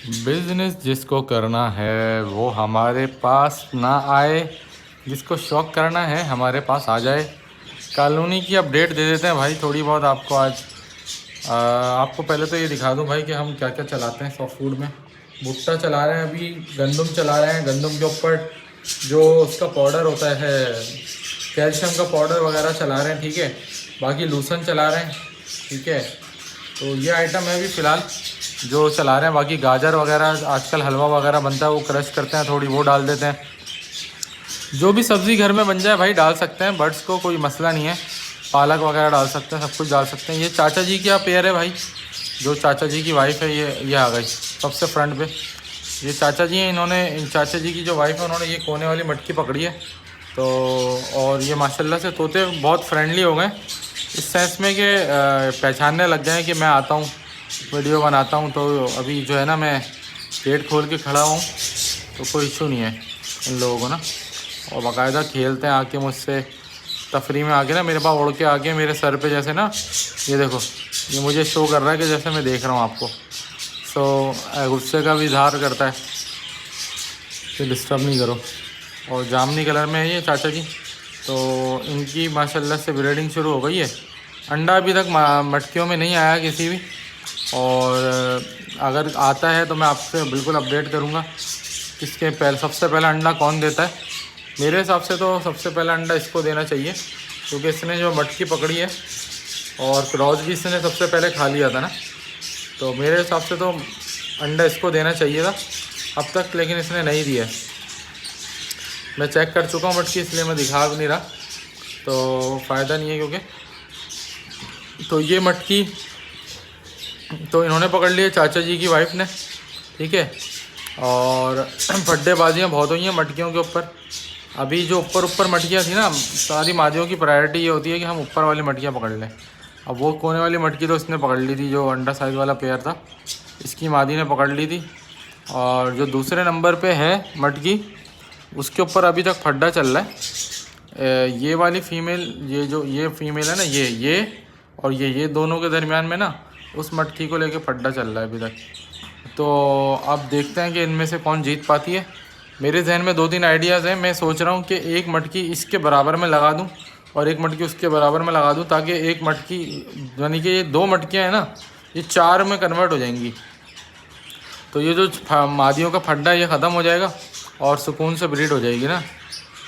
Business जिसको करना है वो हमारे पास ना आए, जिसको शौक करना है हमारे पास आ जाए। कॉलोनी की अपडेट दे देते हैं भाई थोड़ी बहुत आपको आज। आपको पहले तो ये दिखा दूं भाई कि हम क्या क्या चलाते हैं सॉफ्ट फूड में। भुट्टा चला रहे हैं, अभी गंदम चला रहे हैं। गंदम के ऊपर जो उसका पाउडर होता है, कैल्शियम का पाउडर वगैरह चला रहे हैं, ठीक है। बाकी लूसन चला रहे हैं, ठीक है। तो ये आइटम है अभी फ़िलहाल जो चला रहे हैं। बाकी गाजर वगैरह आजकल हलवा वगैरह बनता है, वो क्रश करते हैं, थोड़ी वो डाल देते हैं। जो भी सब्ज़ी घर में बन जाए भाई डाल सकते हैं, बर्ड्स को कोई मसला नहीं है। पालक वगैरह डाल सकते हैं, सब कुछ डाल सकते हैं। ये चाचा जी की पेयर है भाई, जो चाचा जी की वाइफ है ये आ गई सबसे फ्रंट पे। ये चाचा जी हैं, इन्होंने इन चाचा जी की जो वाइफ है उन्होंने ये कोने वाली मटकी पकड़ी है। तो और ये माशाल्लाह से तोते बहुत फ्रेंडली हो गए इस सेंस में कि पहचानने लग गए हैं कि मैं आता हूँ, वीडियो बनाता हूँ। तो अभी जो है ना मैं गेट खोल के खड़ा हूँ तो कोई इशू नहीं है इन लोगों को ना। और बाकायदा खेलते हैं आके मुझसे, तफरी में आके ना मेरे पास उड़ के आके मेरे सर पे जैसे ना, ये देखो ये मुझे शो कर रहा है कि जैसे मैं देख रहा हूँ आपको। सो गुस्से का भी इजहार करता है कि डिस्टर्ब नहीं करो। और जामनी कलर में है ये चाचा जी। तो इनकी माशाल्लाह से ब्रीडिंग शुरू हो गई है। अंडा अभी तक मटकियों में नहीं आया किसी भी, और अगर आता है तो मैं आपसे बिल्कुल अपडेट करूँगा। इसके पहले सबसे पहला अंडा कौन देता है? मेरे हिसाब से तो सबसे पहला अंडा इसको देना चाहिए, क्योंकि इसने जो मटकी पकड़ी है और क्रॉस भी इसने सबसे पहले खा लिया था ना। तो मेरे हिसाब से तो अंडा इसको देना चाहिए था अब तक, लेकिन इसने नहीं दिया। मैं चेक कर चुका हूँ मटकी, इसलिए मैं दिखा भी नहीं रहा, तो फ़ायदा नहीं है क्योंकि। तो ये मटकी तो इन्होंने पकड़ ली है चाचा जी की वाइफ ने, ठीक है। और फड्डेबाजियाँ बहुत हुई हैं मटकियों के ऊपर। अभी जो ऊपर मटकियाँ थी ना, सारी मादियों की प्रायोरिटी ये होती है कि हम ऊपर वाली मटकियाँ पकड़ लें। अब वो कोने वाली मटकी तो इसने पकड़ ली थी, जो अंडा साइज़ वाला पेयर था इसकी मादी ने पकड़ ली थी। और जो दूसरे नंबर पे है मटकी, उसके ऊपर अभी तक फड्डा चल रहा है। ये वाली फ़ीमेल, ये फ़ीमेल है ना, ये और ये दोनों के दरमियान में ना उस मटकी को लेके फड्डा चल रहा है अभी तक। तो अब देखते हैं कि इनमें से कौन जीत पाती है। मेरे जहन में 2-3 आइडियाज़ हैं। मैं सोच रहा हूँ कि एक मटकी इसके बराबर में लगा दूँ और एक मटकी उसके बराबर में लगा दूँ, ताकि एक मटकी यानी कि ये 2 मटकियाँ हैं ना, ये 4 में कन्वर्ट हो जाएंगी। तो ये जो मादियों का फड्डा ये ख़त्म हो जाएगा और सुकून से ब्रीड हो जाएगी ना।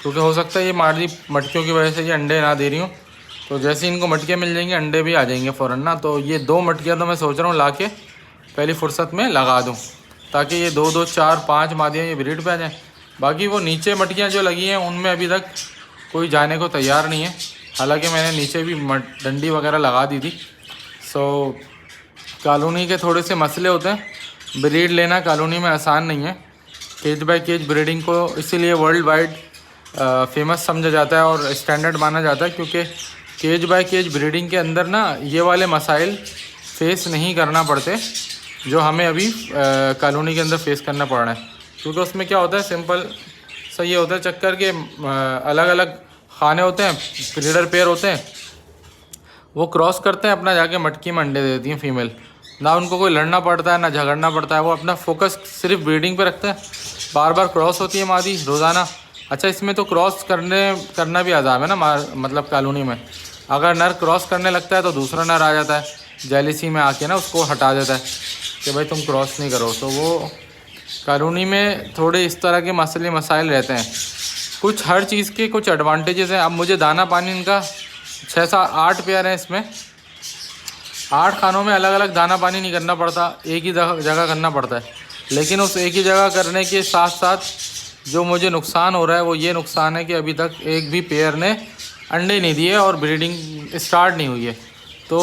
क्योंकि हो सकता है ये मादी मटकियों की वजह से ये अंडे ना दे रही हूँ, तो जैसे इनको मटकियाँ मिल जाएंगी अंडे भी आ जाएंगे फ़ौरन ना। तो ये 2 मटकियाँ तो मैं सोच रहा हूँ ला के पहली फुर्सत में लगा दूँ, ताकि ये 2-2, 4-5 मादियाँ ये ब्रीड पे आ जाएँ। बाकी वो नीचे मटकियाँ जो लगी हैं उनमें अभी तक कोई जाने को तैयार नहीं है, हालांकि मैंने नीचे भी डंडी वगैरह लगा दी थी। सो कॉलोनी के थोड़े से मसले होते हैं, ब्रीड लेना कॉलोनी में आसान नहीं है। केज बाय केज ब्रीडिंग को इसीलिए वर्ल्ड वाइड फेमस समझा जाता है और स्टैंडर्ड माना जाता है, क्योंकि केज बाय केज ब्रीडिंग के अंदर ना ये वाले मसाइल फेस नहीं करना पड़ते जो हमें अभी कॉलोनी के अंदर फेस करना पड़ रहा है। क्योंकि उसमें क्या होता है, सिंपल सा ये होता है चक्कर के अलग अलग खाने होते हैं, ब्रीडर पेयर होते हैं, वो क्रॉस करते हैं अपना, जाके मटकी में अंडे देती हैं फीमेल। ना उनको कोई लड़ना पड़ता है ना झगड़ना पड़ता है, वो अपना फोकस सिर्फ ब्रीडिंग पे रखते हैं। बार बार क्रॉस होती है मादी रोज़ाना। अच्छा, इसमें तो क्रॉस करना भी आज़ाब है ना, मतलब कॉलोनी में अगर नर क्रॉस करने लगता है तो दूसरा नर आ जाता है जेलिसी में आके ना, उसको हटा देता है कि भाई तुम क्रॉस नहीं करो। तो वो कॉलोनी में थोड़े इस तरह के मसाइल रहते हैं। कुछ हर चीज़ के कुछ एडवांटेजेस हैं। अब मुझे दाना पानी इनका 6-8 पेयर हैं, इसमें 8 खानों में अलग अलग दाना पानी नहीं करना पड़ता, एक ही जगह करना पड़ता है। लेकिन उस एक ही जगह करने के साथ साथ जो मुझे नुकसान हो रहा है वो ये नुकसान है कि अभी तक एक भी पेयर ने अंडे नहीं दिए और ब्रीडिंग स्टार्ट नहीं हुई है। तो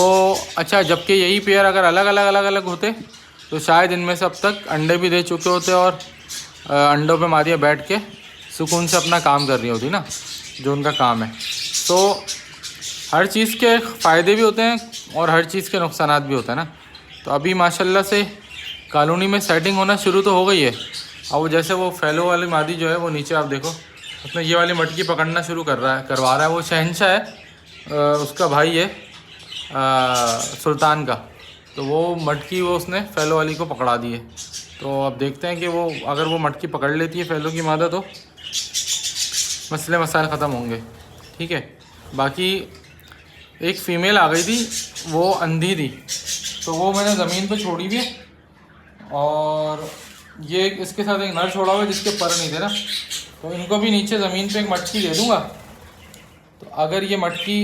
अच्छा, जबकि यही पेयर अगर अलग अलग होते तो शायद इनमें से अब तक अंडे भी दे चुके होते और अंडों पे मादियाँ बैठ के सुकून से अपना काम कर रही होती ना, जो उनका काम है। तो हर चीज़ के फ़ायदे भी होते हैं और हर चीज़ के नुकसान भी होते हैं ना। तो अभी माशाल्लाह से कॉलोनी में सेटिंग होना शुरू तो हो गई है। और जैसे वो फैलो वाली मादी जो है वो नीचे आप देखो, उसने ये वाली मटकी पकड़ना शुरू करवा रहा है। वो शहंशाह है, उसका भाई है सुल्तान का। तो वो मटकी वो उसने फैलो वाली को पकड़ा दी है। तो अब देखते हैं कि वो अगर वो मटकी पकड़ लेती है फैलो की मादा तो मसले मसाइल ख़त्म होंगे। ठीक है। बाकी एक फ़ीमेल आ गई थी, वो अंधी थी, तो वो मैंने ज़मीन पे छोड़ी हुई है। और ये इसके साथ एक नर छोड़ा हुआ है जिसके पर नहीं थे ना, तो इनको भी नीचे ज़मीन पे एक मटकी दे दूँगा। तो अगर ये मटकी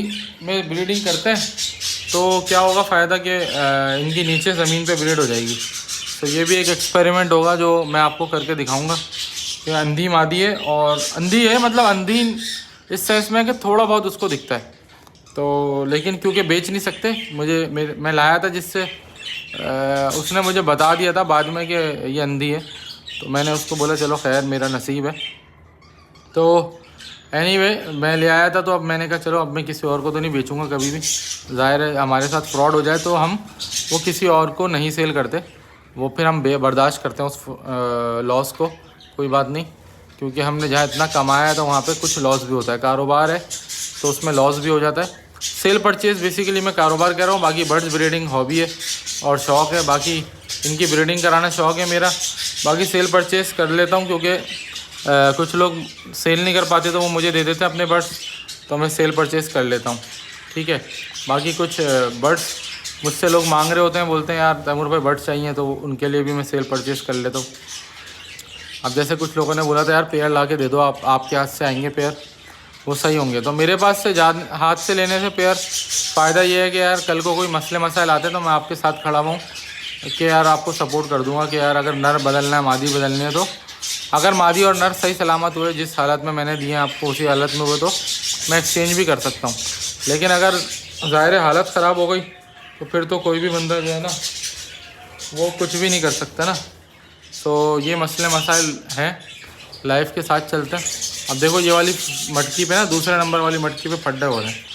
में ब्रीडिंग करते हैं तो क्या होगा फ़ायदा कि इनकी नीचे ज़मीन पे ब्रीड हो जाएगी। तो ये भी एक एक्सपेरिमेंट होगा जो मैं आपको करके दिखाऊंगा कि अंधी मादी है, और अंधी है मतलब अंधी इस सेंस में कि थोड़ा बहुत उसको दिखता है। तो लेकिन क्योंकि बेच नहीं सकते, मैं लाया था जिससे उसने मुझे बता दिया था बाद में कि ये अंधी है, तो मैंने उसको बोला चलो खैर मेरा नसीब है। तो एनीवे मैं ले आया था, तो अब मैंने कहा चलो अब मैं किसी और को तो नहीं बेचूंगा कभी भी। ज़ाहिर है हमारे साथ फ्रॉड हो जाए तो हम वो किसी और को नहीं सेल करते, वो फिर हम बर्दाश्त करते हैं उस लॉस को। कोई बात नहीं, क्योंकि हमने जहाँ इतना कमाया है तो वहाँ पे कुछ लॉस भी होता है। कारोबार है तो उसमें लॉस भी हो जाता है। सेल परचेज़ बेसिकली मैं कारोबार कह रहा हूँ, बाकी बर्ड्स ब्रीडिंग हॉबी है और शौक़ है। बाकी इनकी ब्रीडिंग कराना शौक़ है मेरा, बाकी सेल परचेज़ कर लेता हूँ क्योंकि कुछ लोग सेल नहीं कर पाते तो वो मुझे दे देते हैं अपने बर्ड्स, तो मैं सेल परचेज़ कर लेता हूँ। ठीक है। बाकी कुछ बर्ड्स मुझसे लोग मांग रहे होते हैं, बोलते हैं यार तैमूर भाई बर्ड्स चाहिए, तो उनके लिए भी मैं सेल परचेज़ कर लेता हूँ। अब जैसे कुछ लोगों ने बोला था यार पेयर ला के दे दो, आप आपके हाथ से आएंगे पेयर, वो सही होंगे। तो मेरे पास से हाथ से लेने से पेयर फ़ायदा ये है कि यार कल को कोई मसले मसाइल आते हैं तो मैं आपके साथ खड़ा हूँ कि यार आपको सपोर्ट कर दूँगा कि यार अगर नर बदलना है मादी बदलनी है तो अगर मादी और नर सही सलामत हुए, जिस हालत में मैंने दिए आपको उसी हालत में हुए, तो मैं एक्सचेंज भी कर सकता हूँ। लेकिन अगर ज़ाहिर हालत ख़राब हो गई तो फिर तो कोई भी बंदा जो है ना वो कुछ भी नहीं कर सकता ना। तो ये मसले मसाइल हैं, लाइफ के साथ चलते हैं। अब देखो ये वाली मटकी पे ना, दूसरे नंबर वाली मटकी पे फड्डे हो रहे हैं।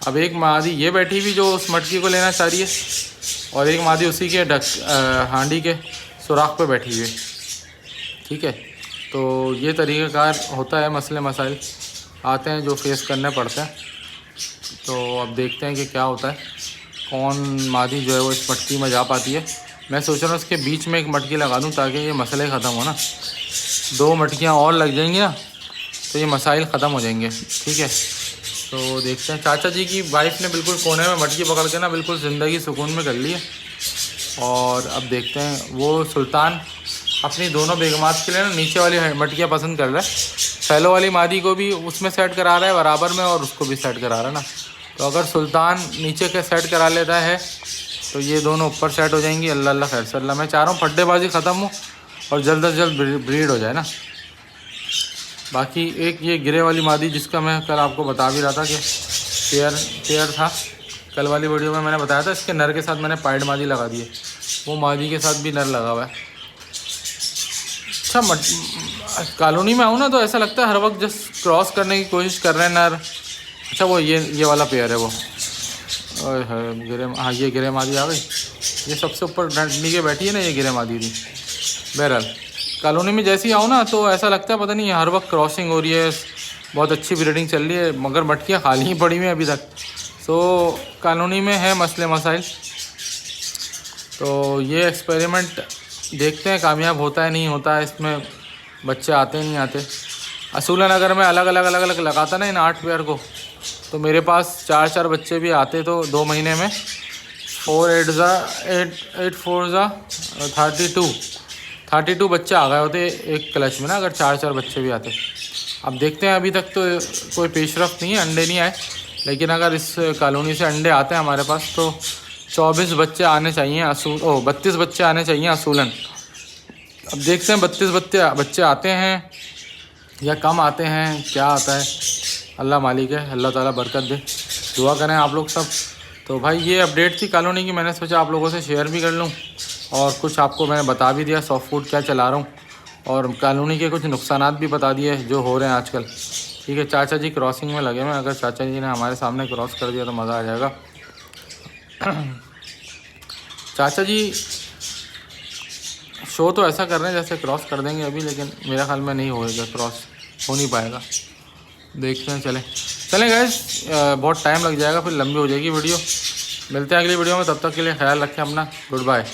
अब एक मादी ये बैठी हुई जो उस मटकी को लेना चाह रही है, और एक मादी उसी के हांडी के सुराख पे बैठी हुई है। ठीक है। तो ये तरीक़ाकार होता है, मसले मसाइल आते हैं जो फेस करने पड़ते हैं। तो अब देखते हैं कि क्या होता है, कौन मादी जो है वो इस मटकी में जा पाती है। मैं सोच रहा हूँ इसके बीच में एक मटकी लगा दूँ ताकि ये मसले ख़त्म हो ना। 2 मटकियाँ और लग जाएंगी ना तो ये मसाइल ख़त्म हो जाएंगे। ठीक है। तो देखते हैं, चाचा जी की वाइफ ने बिल्कुल कोने में मटकी पकड़ के ना बिल्कुल ज़िंदगी सुकून में कर ली है। और अब देखते हैं, वो सुल्तान अपनी दोनों बेगमात के लिए ना नीचे वाली मटकियाँ पसंद कर रहा है। फैलो वाली मादी को भी उसमें सेट करा रहा है बराबर में, और उसको भी सेट करा रहा है ना। तो अगर सुल्तान नीचे के सेट करा लेता है तो ये दोनों ऊपर सेट हो जाएंगी। अल्लाह अल्लाह खैर से अल्लाह। मैं चाह रहा हूँ फड्डेबाजी ख़त्म हो और जल्द अज जल्द ब्रीड हो जाए ना। बाकी एक ये गिरे वाली मादी जिसका मैं कल आपको बता भी रहा था कि पेयर था, कल वाली वीडियो में मैंने बताया था, इसके नर के साथ मैंने पाइड मादी लगा दी है, वो मादी के साथ भी नर लगा हुआ है। अच्छा कॉलोनी में आऊँ ना तो ऐसा लगता है हर वक्त जस्ट क्रॉस करने की कोशिश कर रहे हैं नर। अच्छा वो ये वाला पेयर है वो, गिरे, हाँ ये गिरे मादी आ गई। ये सबसे ऊपर डंडी के बैठी है ना, ये गिरे मादी थी। बहरहाल कॉलोनी में जैसे ही आऊँ ना तो ऐसा लगता है पता नहीं हर वक्त क्रॉसिंग हो रही है, बहुत अच्छी ब्रीडिंग चल रही है, मगर मटकियाँ खाली ही पड़ी हुई हैं अभी तक। तो कॉलोनी में है मसले मसाइल। तो ये एक्सपेरिमेंट देखते हैं कामयाब होता है नहीं होता है, इसमें बच्चे आते नहीं आते। असूलन अगर मैं अलग अलग लगाता ना इन 8 पेयर को तो मेरे पास 4 बच्चे भी आते। तो 2 महीने में 4 8 4 32 बच्चे आ गए होते एक क्लच में ना, अगर 4 बच्चे भी आते। अब देखते हैं, अभी तक तो कोई पेशरफ्त नहीं है, अंडे नहीं आए। लेकिन अगर इस कॉलोनी से अंडे आते हैं हमारे पास तो 24 बच्चे आने चाहिए 32 बच्चे आने चाहिए असूलन। अब देखते हैं 32 बच्चे आते हैं या कम आते हैं, क्या आता है अल्लाह मालिक है। अल्लाह ताला बरकत दे, दुआ करें आप लोग सब। तो भाई ये अपडेट थी कॉलोनी की, मैंने सोचा आप लोगों से शेयर भी कर लूँ, और कुछ आपको मैंने बता भी दिया सॉफ्ट फूड क्या चला रहा हूँ, और कॉलोनी के कुछ नुकसानात भी बता दिए जो हो रहे हैं आजकल। ठीक है। चाचा जी क्रॉसिंग में लगे हुए, अगर चाचा जी ने हमारे सामने क्रॉस कर दिया तो मज़ा आ जाएगा। चाचा जी शो तो ऐसा कर रहे हैं जैसे क्रॉस कर देंगे अभी, लेकिन मेरा ख्याल में नहीं होएगा, क्रॉस हो नहीं पाएगा। देखते हैं, चलें गाइस, बहुत टाइम लग जाएगा, फिर लंबी हो जाएगी वीडियो। मिलते हैं अगली वीडियो में, तब तक के लिए ख्याल रखें अपना। Good bye.